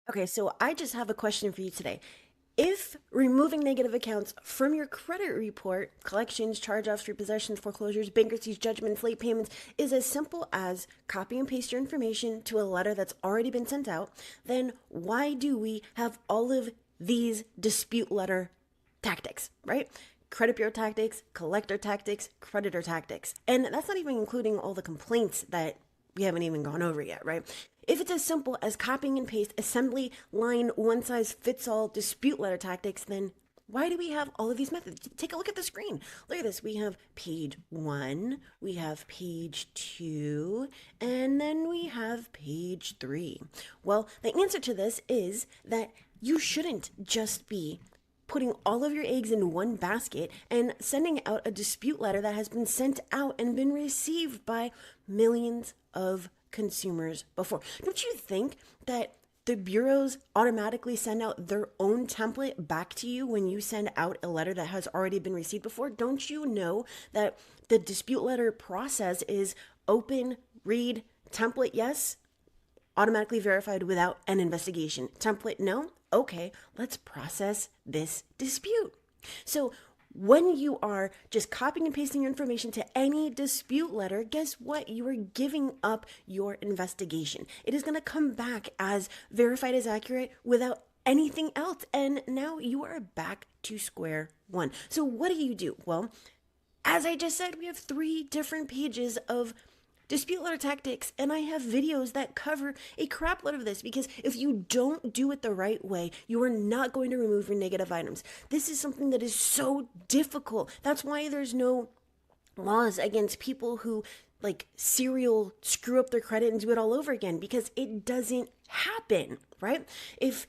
Okay, so I just have a question for you today. If removing negative accounts from your credit report, collections, charge offs, repossessions, foreclosures, bankruptcies, judgments, late payments, is as simple as copy and paste your information to a letter that's already been sent out, then why do we have all of these dispute letter tactics, right? Credit bureau tactics, collector tactics, creditor tactics. And that's not even including all the complaints that we haven't even gone over yet, right? If it's as simple as copying and paste assembly line one size fits all dispute letter tactics, then why do we have all of these methods? Take a look at the screen. Look at this. We have page one, we have page two, and then we have page three. Well, the answer to this is that you shouldn't just be putting all of your eggs in one basket and sending out a dispute letter that has been sent out and been received by millions of consumers before. Don't you think that the bureaus automatically send out their own template back to you when you send out a letter that has already been received before? Don't you know that the dispute letter process is open, read, template, yes, automatically verified without an investigation. Template, no? Okay, let's process this dispute. So when you are just copying and pasting your information to any dispute letter, guess what? You are giving up your investigation. It is going to come back as verified as accurate without anything else. And now you are back to square one. So what do? Well, as I just said, we have 3 different pages of dispute letter tactics, and I have videos that cover a crap load of this because if you don't do it the right way, you are not going to remove your negative items. This is something that is so difficult. That's why there's no laws against people who like serial screw up their credit and do it all over again because it doesn't happen, right? If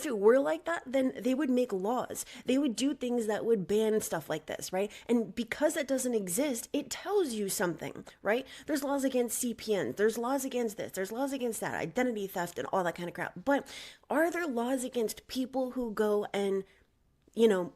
it were like that, then they would make laws. They would do things that would ban stuff like this, right? And because that doesn't exist, it tells you something, right? There's laws against CPN, there's laws against this, there's laws against that, identity theft and all that kind of crap. But are there laws against people who go and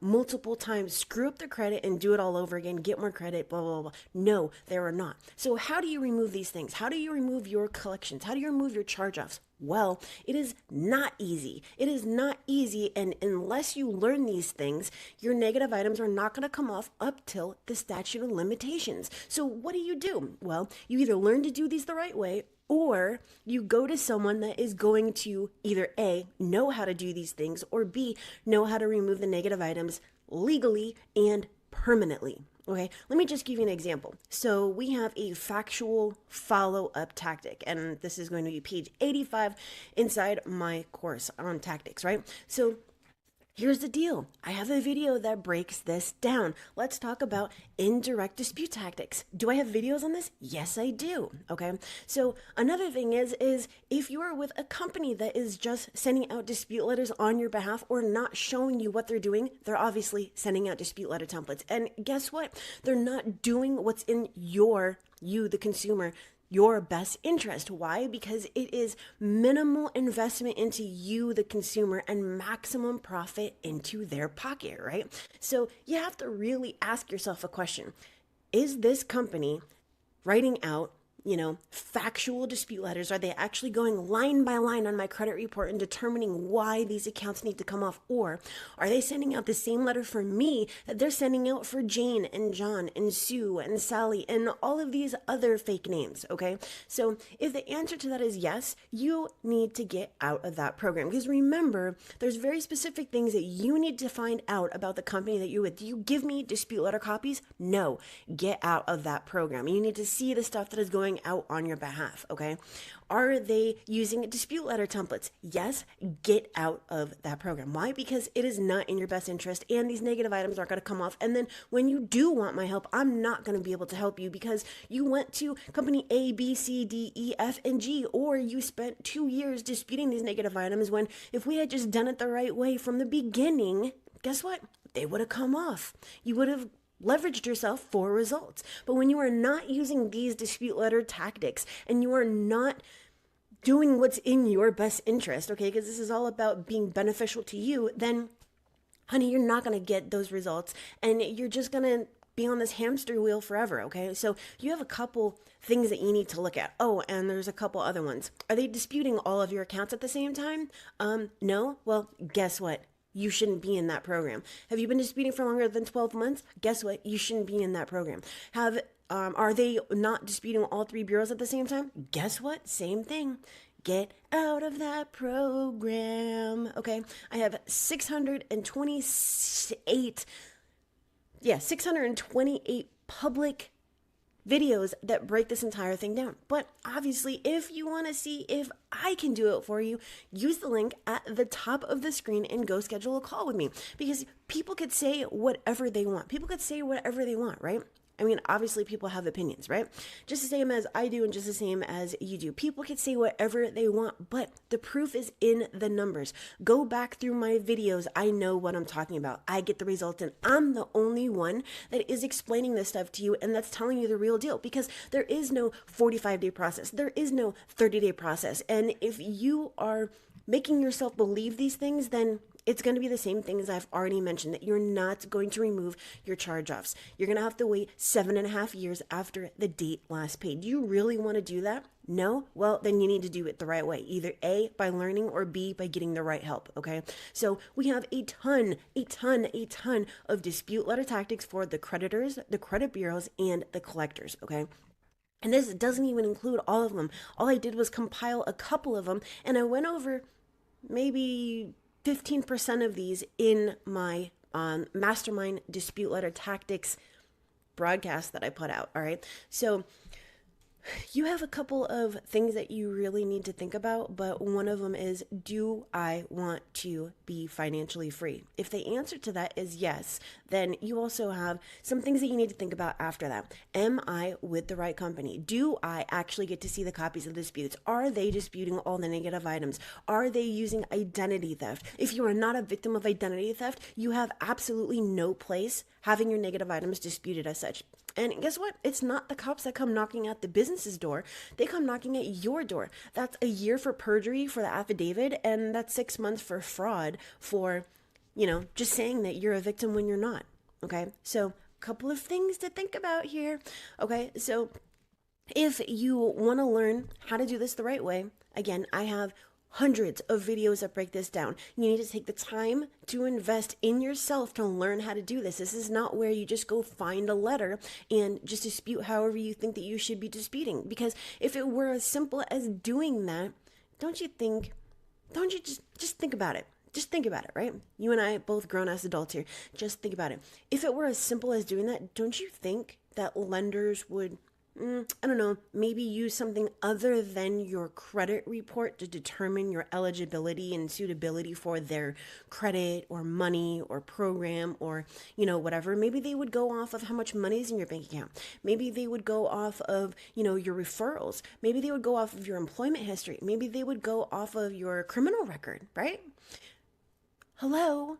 multiple times screw up their credit and do it all over again, get more credit, blah, blah, blah? No, there are not. So how do you remove these things? How do you remove your collections? How do you remove your charge offs? Well, it is not easy. It is not easy. And unless you learn these things, your negative items are not going to come off up till the statute of limitations. So what do? Well, you either learn to do these the right way or you go to someone that is going to either A, know how to do these things, or B, know how to remove the negative items legally and permanently. Okay, let me just give you an example. So we have a factual follow-up tactic, and this is going to be page 85 inside my course on tactics, right? So here's the deal. I have a video that breaks this down. Let's talk about indirect dispute tactics. Do I have videos on this? Yes, I do. Okay. So another thing is if you are with a company that is just sending out dispute letters on your behalf or not showing you what they're doing, they're obviously sending out dispute letter templates. And guess what? They're not doing what's in you, the consumer, your best interest. Why? Because it is minimal investment into you, the consumer, and maximum profit into their pocket, right? So you have to really ask yourself a question. Is this company writing out factual dispute letters? Are they actually going line by line on my credit report and determining why these accounts need to come off? Or are they sending out the same letter for me that they're sending out for Jane and John and Sue and Sally and all of these other fake names? Okay. So if the answer to that is yes, you need to get out of that program. Because remember, there's very specific things that you need to find out about the company that you're with. Do you give me dispute letter copies? No. Get out of that program. You need to see the stuff that is going out on your behalf, okay? Are they using dispute letter templates? Yes, get out of that program. Why? Because it is not in your best interest and these negative items aren't going to come off. And then when you do want my help, I'm not going to be able to help you because you went to company A, B, C, D, E, F, and G, or you spent 2 years disputing these negative items when if we had just done it the right way from the beginning, guess what? They would have come off. You would have leveraged yourself for results. But when you are not using these dispute letter tactics and you are not doing what's in your best interest, okay, because this is all about being beneficial to you, then honey, you're not going to get those results and you're just going to be on this hamster wheel forever, okay? So you have a couple things that you need to look at. Oh, and there's a couple other ones. Are they disputing all of your accounts at the same time? No? Well, guess what? You shouldn't be in that program. Have you been disputing for longer than 12 months? Guess what? You shouldn't be in that program. Are they not disputing all three bureaus at the same time? Guess what? Same thing. Get out of that program. Okay, I have 628 public videos that break this entire thing down. But obviously, if you want to see if I can do it for you, use the link at the top of the screen and go schedule a call with me. Because people could say whatever they want. People could say whatever they want, right? I mean, obviously people have opinions, right? Just the same as I do and just the same as you do. People can say whatever they want, but the proof is in the numbers. Go back through my videos. I know what I'm talking about. I get the results, and I'm the only one that is explaining this stuff to you and that's telling you the real deal, because there is no 45-day process. There is no 30-day process. And if you are making yourself believe these things, then it's going to be the same thing as I've already mentioned, that you're not going to remove your charge-offs. You're going to have to wait 7.5 years after the date last paid. Do you really want to do that? No? Well, then you need to do it the right way. Either A, by learning, or B, by getting the right help, okay? So we have a ton of dispute letter tactics for the creditors, the credit bureaus, and the collectors, okay? And this doesn't even include all of them. All I did was compile a couple of them, and I went over maybe 15% of these in my Mastermind Dispute Letter Tactics broadcast that I put out, all right? So you have a couple of things that you really need to think about, but one of them is, do I want to be financially free? If the answer to that is yes, then you also have some things that you need to think about after that. Am I with the right company? Do I actually get to see the copies of the disputes? Are they disputing all the negative items? Are they using identity theft? If you are not a victim of identity theft, you have absolutely no place having your negative items disputed as such. And guess what? It's not the cops that come knocking at the business's door. They come knocking at your door. That's a year for perjury for the affidavit, and that's 6 months for fraud for, just saying that you're a victim when you're not. Okay? So, a couple of things to think about here. Okay? So, if you want to learn how to do this the right way, again, I have hundreds of videos that break this down. You need to take the time to invest in yourself to learn how to do this. This is not where you just go find a letter and just dispute however you think that you should be disputing. Because if it were as simple as doing that, don't you just think about it. Just think about it, right? You and I, both grown-ass adults here, just think about it. If it were as simple as doing that, don't you think that lenders would, I don't know, maybe use something other than your credit report to determine your eligibility and suitability for their credit or money or program or, whatever? Maybe they would go off of how much money is in your bank account. Maybe they would go off of, your referrals. Maybe they would go off of your employment history. Maybe they would go off of your criminal record, right? Hello?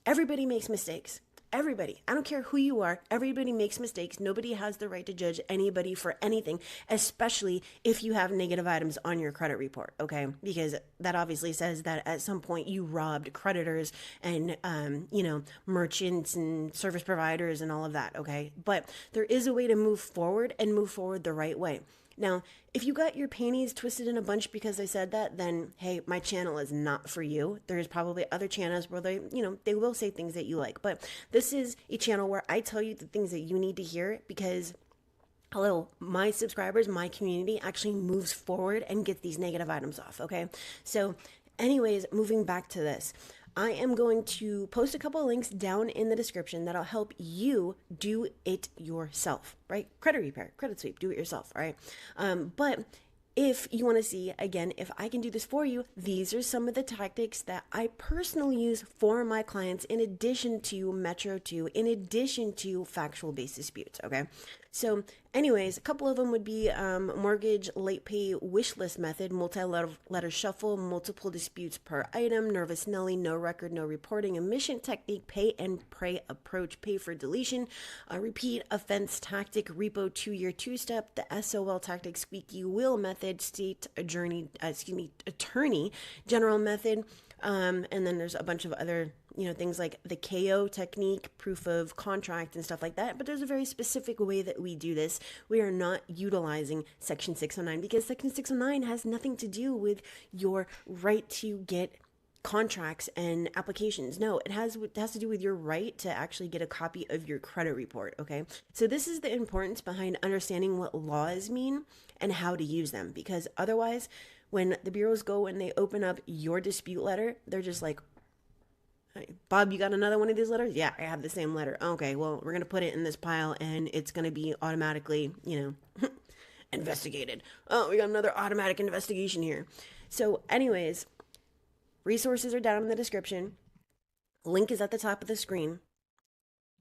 Everybody makes mistakes. Everybody. I don't care who you are. Everybody makes mistakes. Nobody has the right to judge anybody for anything, especially if you have negative items on your credit report, okay? Because that obviously says that at some point you robbed creditors and, merchants and service providers and all of that, okay? But there is a way to move forward and move forward the right way. Now, if you got your panties twisted in a bunch because I said that, then hey, my channel is not for you. There's probably other channels where they will say things that you like. But this is a channel where I tell you the things that you need to hear, because hello, my subscribers, my community actually moves forward and gets these negative items off, okay? So anyways, moving back to this. I am going to post a couple of links down in the description that'll help you do it yourself, right? Credit repair, credit sweep, do it yourself, all right? But if you want to see, again, if I can do this for you, these are some of the tactics that I personally use for my clients in addition to Metro 2, in addition to factual-based disputes, okay? So anyways, a couple of them would be mortgage late pay wish list method, multi-letter shuffle, multiple disputes per item, nervous Nelly, no record, no reporting, emission technique, pay and pray approach, pay for deletion, repeat offense tactic, repo 2-year 2-step, the SOL tactic, squeaky wheel method, attorney general method, and then there's a bunch of other things like the KO technique, proof of contract, and stuff like that. But there's a very specific way that we do this. We are not utilizing Section 609 because Section 609 has nothing to do with your right to get contracts and applications. No, it has to do with your right to actually get a copy of your credit report. Okay, so this is the importance behind understanding what laws mean and how to use them, because otherwise, when the bureaus go and they open up your dispute letter, they're just like, hey, Bob, you got another one of these letters? Yeah, I have the same letter. Okay, well, we're gonna put it in this pile and it's gonna be automatically, investigated. Oh, we got another automatic investigation here. So anyways, resources are down in the description. Link is at the top of the screen.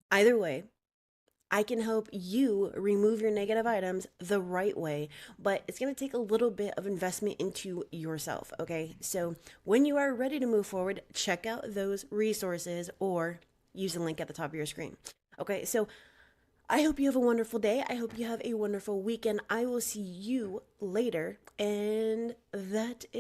Either way, I can help you remove your negative items the right way, but it's going to take a little bit of investment into yourself, okay? So when you are ready to move forward, check out those resources or use the link at the top of your screen. Okay, so I hope you have a wonderful day. I hope you have a wonderful weekend. I will see you later, and that is